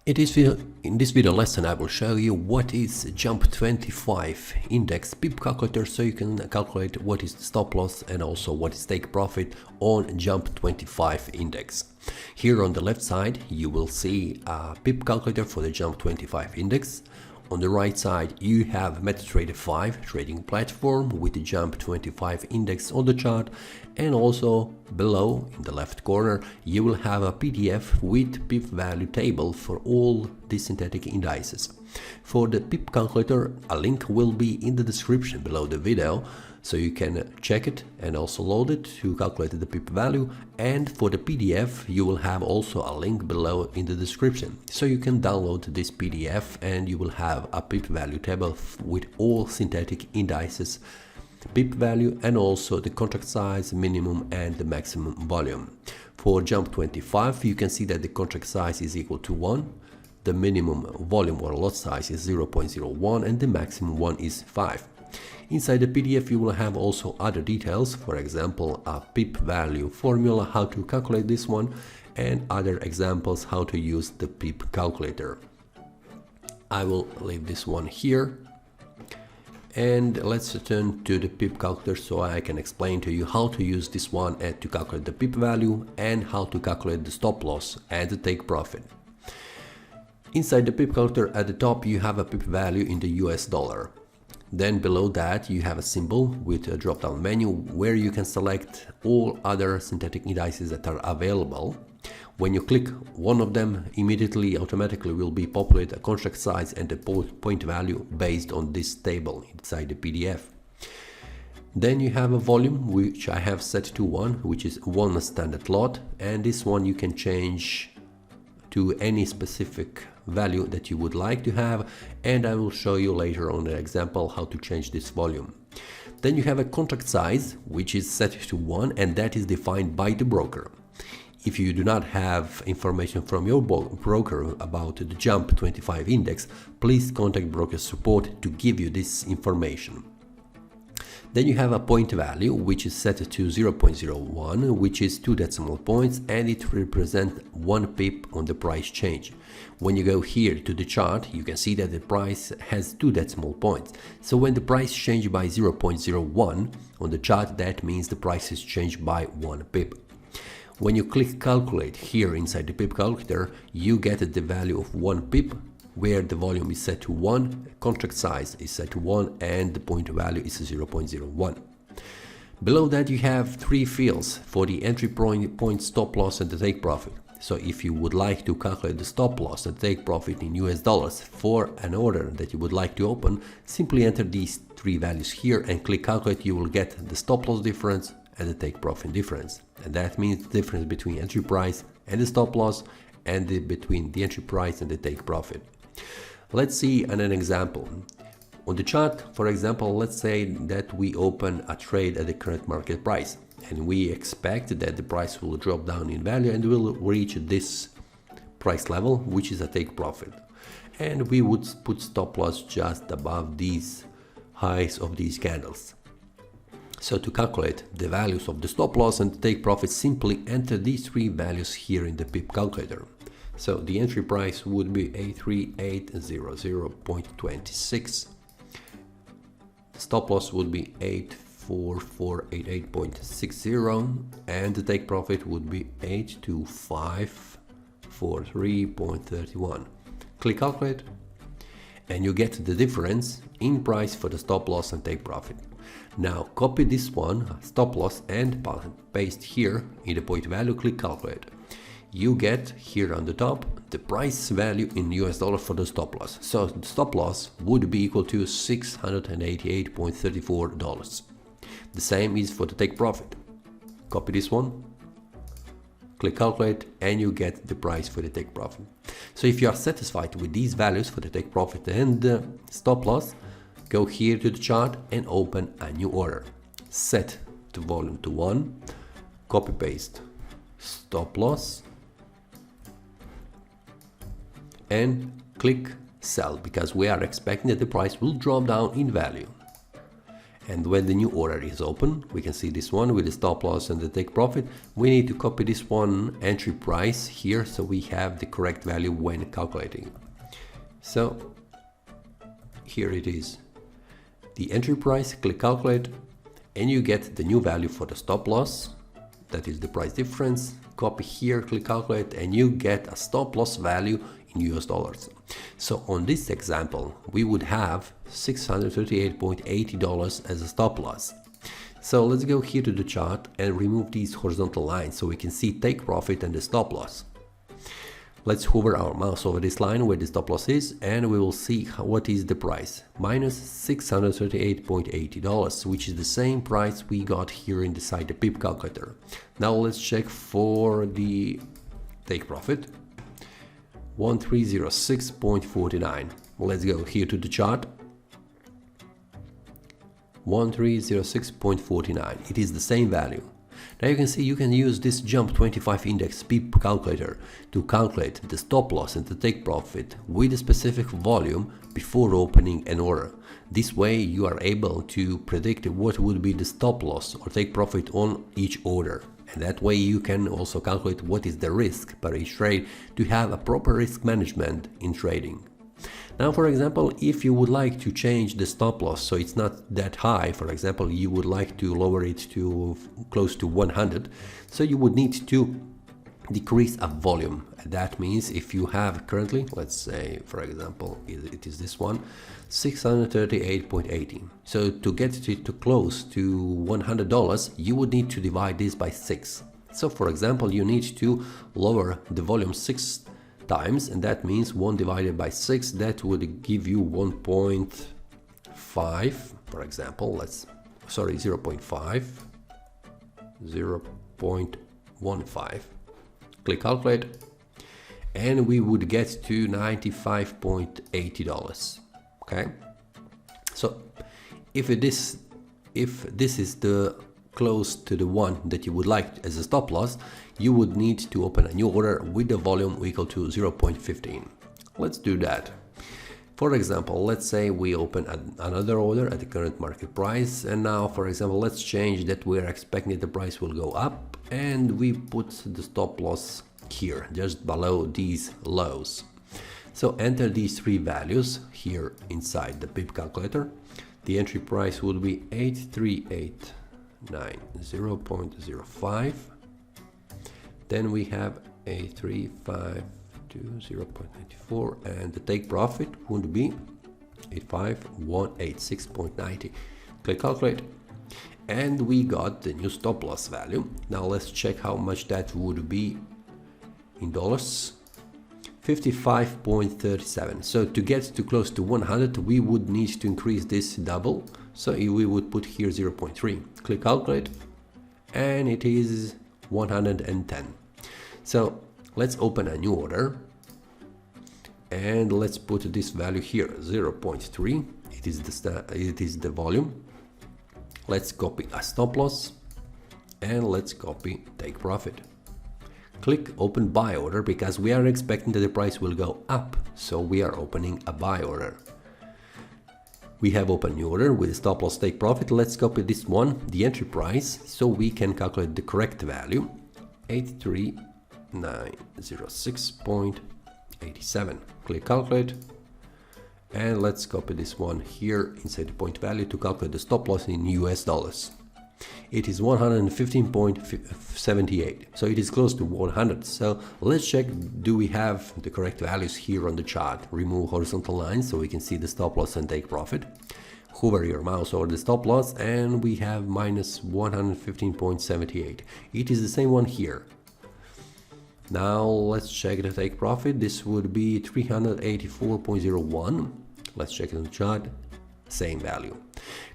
In this video lesson, I will show you what is Jump 25 index Pip Calculator, so you can calculate what is the stop loss and also what is take profit on Jump 25 index. Here on the left side you will see a Pip Calculator for the Jump 25 index. On the right side you have MetaTrader 5 trading platform with the Jump 25 index on the chart, and also below in the left corner you will have a PDF with Pip value table for all the synthetic indices. For the Pip Calculator, a link will be in the description below the video, so you can check it and also load it to calculate the Pip value. And for the PDF you will have also a link below in the description, so you can download this PDF and you will have a Pip value table with all synthetic indices, Pip value, and also the contract size, minimum and the maximum volume. For Jump 25 you can see that the contract size is equal to 1, the minimum volume or lot size is 0.01 and the maximum one is 5. Inside the PDF you will have also other details, for example a Pip value formula, how to calculate this one, and other examples how to use the Pip calculator. I will leave this one here, and let's return to the Pip calculator so I can explain to you how to use this one and to calculate the Pip value and how to calculate the stop loss and the take profit. Inside the Pip calculator at the top you have a Pip value in the US dollar. Then below that you have a symbol with a drop down menu where you can select all other synthetic indices that are available. When you click one of them, immediately automatically will be populate a contract size and the point value based on this table inside the PDF. Then you have a volume which I have set to 1, which is one standard lot, and this one you can change to any specific value that you would like to have, and I will show you later on an example how to change this volume. Then you have a contract size which is set to 1, and that is defined by the broker. If you do not have information from your broker about the Jump 25 index, please contact broker support to give you this information. Then you have a point value which is set to 0.01, which is 2 decimal points, and it represents 1 pip on the price change. When you go here to the chart you can see that the price has 2 decimal points, so when the price changes by 0.01 on the chart, that means the price is changed by 1 pip. When you click calculate here inside the Pip calculator, you get the value of 1 pip, where the volume is set to 1, contract size is set to 1, and the point value is 0.01. Below that you have 3 fields for the entry point, stop loss and the take profit. So if you would like to calculate the stop loss and take profit in US dollars for an order that you would like to open, simply enter these 3 values here and click calculate. You will get the stop loss difference and the take profit difference, and that means the difference between entry price and the stop loss, and between the entry price and the take profit. Let's see an example. On the chart, for example, let's say that we open a trade at the current market price, and we expect that the price will drop down in value and will reach this price level, which is a take profit, and we would put stop loss just above these highs of these candles. So to calculate the values of the stop loss and the take profit, simply enter these 3 values here in the Pip calculator. So the entry price would be 83800.26, the stop loss would be 84488.60, and the take profit would be 82543.31. Click calculate and you get the difference in price for the stop loss and take profit. Now copy this one, stop loss, and paste here in the point value, click calculate. You get here on the top the price value in US dollar for the stop loss. So the stop loss would be equal to $688.34. The same is for the take profit. Copy this one, click calculate, and you get the price for the take profit. So if you are satisfied with these values for the take profit and the stop loss, go here to the chart and open a new order. Set the volume to 1, copy paste stop loss, and click sell, because we are expecting that the price will drop down in value. And when the new order is open, we can see this one with the stop loss and the take profit. We need to copy this one entry price here so we have the correct value when calculating. So here it is, the entry price, click calculate, and you get the new value for the stop loss. That is the price difference. Copy here, click calculate, and you get a stop loss value in US dollars. So on this example, we would have $638.80 as a stop loss. So let's go here to the chart and remove these horizontal lines so we can see take profit and the stop loss. Let's hover our mouse over this line where the stop loss is, and we will see what is the price. Minus $638.80, which is the same price we got here inside the Pip Calculator. Now let's check for the take profit. 1306.49. Let's go here to the chart. 1306.49. It is the same value. Now you can see you can use this Jump 25 Index Pip Calculator to calculate the stop loss and the take profit with a specific volume before opening an order. This way you are able to predict what would be the stop loss or take profit on each order. And that way you can also calculate what is the risk per each trade to have a proper risk management in trading. Now, for example, if you would like to change the stop loss so it's not that high, for example, you would like to lower it to close to 100, so you would need to decrease a volume. That means if you have currently, let's say, for example, it is this one, 638.80. So to get it to close to $100, you would need to divide this by 6. So for example, you need to lower the volume 6 times, and that means 1 divided by 6, that would give you 1.5, for example, 0.5, 0.15. Click calculate, and we would get to $95.80. Okay, so if this is the close to the one that you would like as a stop loss, you would need to open a new order with the volume equal to 0.15. Let's do that. For example, let's say we open another order at the current market price, and now, for example, let's change that we are expecting that the price will go up, and we put the stop loss here, just below these lows. So enter these three values here inside the Pip Calculator. The entry price would be 8389.0.05. Then we have 8352.0.94, and the take profit would be 85186.90. Click calculate, and we got the new stop loss value. Now let's check how much that would be in dollars. 55.37. So to get to close to 100, we would need to increase this double. So we would put here 0.3. Click calculate, and it is 110. So let's open a new order, and let's put this value here, 0.3. It is the volume. Let's copy a stop loss, and let's copy take profit. Click open buy order because we are expecting that the price will go up, so we are opening a buy order. We have opened new order with stop loss take profit. Let's copy this one, the entry price, so we can calculate the correct value, 83906.87. Click calculate, and let's copy this one here inside the point value to calculate the stop loss in US dollars. It is 115.78, so it is close to 100. So let's check, do we have the correct values here on the chart. Remove horizontal lines so we can see the stop loss and take profit. Hover your mouse over the stop loss, and we have minus 115.78. It is the same one here. Now let's check the take profit. This would be 384.01. Let's check it on the chart. Same value.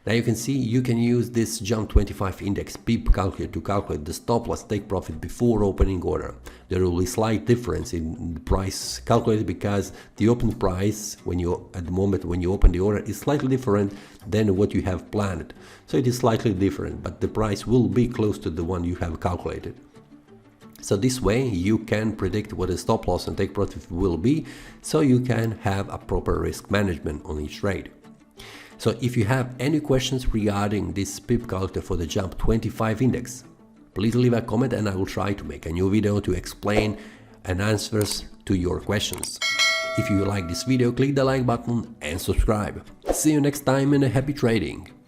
Now you can see you can use this Jump 25 Index Pip Calculator to calculate the stop loss take profit before opening order. There will be slight difference in the price calculated because the open price at the moment when you open the order is slightly different than what you have planned. So it is slightly different, but the price will be close to the one you have calculated. So this way you can predict what the stop loss and take profit will be, so you can have a proper risk management on each trade. So if you have any questions regarding this Pip calculator for the Jump 25 index, please leave a comment and I will try to make a new video to explain and answers to your questions. If you like this video, click the like button and subscribe. See you next time and happy trading!